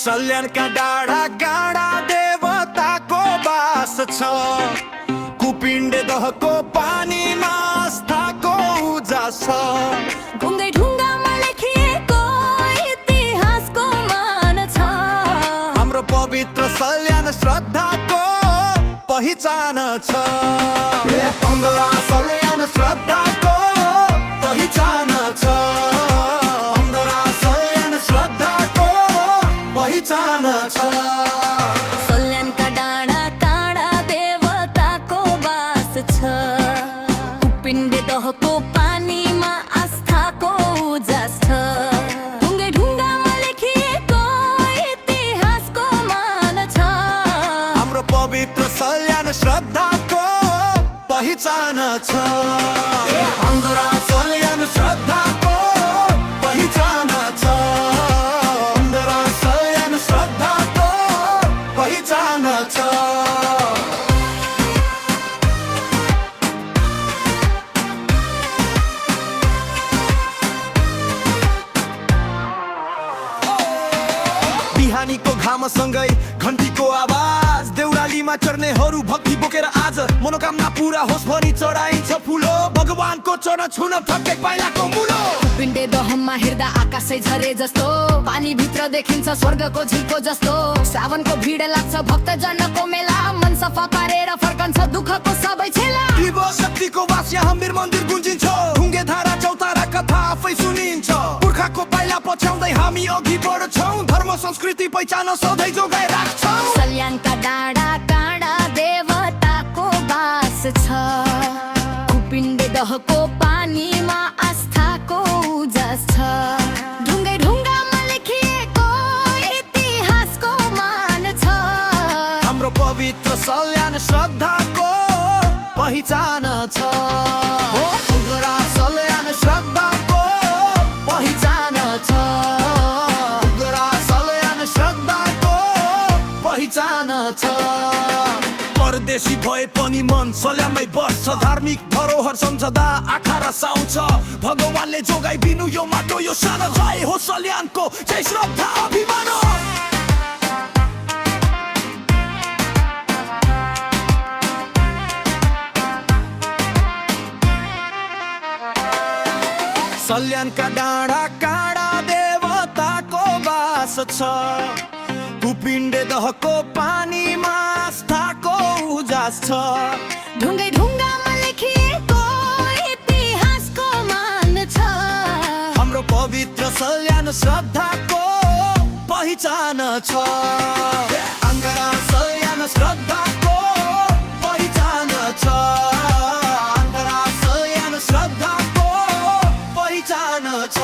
सल्यानका डाँडा गाडा देवताको बास छ। कुपिण्डे दहको पानीमा आस्थाको उजास छ। ढुङ्गै ढुङ्गामा लेखिएको इतिहासको मान छ। हाम्रो पवित्र सल्यान श्रद्धाको पहिचान छ। अङ्गरा सल्यान श्रद्धाको पहिचान छ। अङ्गरा सल्यान श्रद्धाको पहिचान छ। सल्यानका डाँडा काँडा देवताको बास छ। कुपिण्डे दहको पानीमा आस्थाको उजास छ। ढुङ्गै ढुङ्गामा लेखिएको इतिहासको मान छ। हाम्रो पवित्र सल्यान श्रद्धाको पहिचान छ। अङ्गरा सल्यान श्रद्धाको पहिचान छ। अङ्गरा सल्यान श्रद्धाको पहिचान छ। बिहानीको घामसँगै घन्टीको आवाज देउरालीमा चढ्नेहरू भक्ति बोकेर आज मनोकामना पूरा होस् भनी चढाइन्छ फुलो। भगवानको चरण छुन थके पाइलाको मुलो। कुपिण्डे दहमा हेर्दा आकाशै झरे जस्तो पानी भित्र देखिन्छ स्वर्गको झिल्को जस्तो। सावनको भिड लाग्छ भक्तजनको मेला मन सफा पारेर फर्कन्छ दुःखको सबै छेला। शिव शक्तिको वास यहाँ वीर मन्दिर गुन्जिन्छ। ढुङ्गे धारा चौतारा कथा आफै सुनिन्छ। पुर्खाको पाइला पछ्याउँदै हामी अघि बढ्छौँ। धर्म संस्कृति पहिचान सधैँ जोगाइ राख्छौँ। सल्यानका डाँडा काँडा देवताको बास छ। कुपिण्डे दहको पानीमा आस्थाको उजास छ। ढुङ्गै ढुङ्गामा लेखिएको इतिहासको मान छ। हाम्रो पवित्र सल्यान श्रद्धाको पहिचान छ। अङ्गरा सल्यान श्रद्धाको पहिचान छ। अङ्गरा सल्यान श्रद्धाको पहिचान छ। परदेशी भए पनि मन सल्यानमै बस्छ। धार्मिक धरोहर सम्झदा आँखा रसाउँछ। भगवानले जोगाइ दिनु यो माटो यो सानो। जय हो सल्यानको, जय श्रद्धा अभिमान। सल्यानका डाँडा काँडा देवताको बास छ। कुपिण्डे दहको पानीमा आस्थाको उजास छ। ढुङ्गै ढुङ्गामा लेखिएको इतिहासको मान छ। हाम्रो पवित्र सल्यान श्रद्धाको पहिचान छ। अङ्गरा सल्यान श्रद्धाको पहिचान छ। अङ्गरा सल्यान श्रद्धाको पहिचान छ।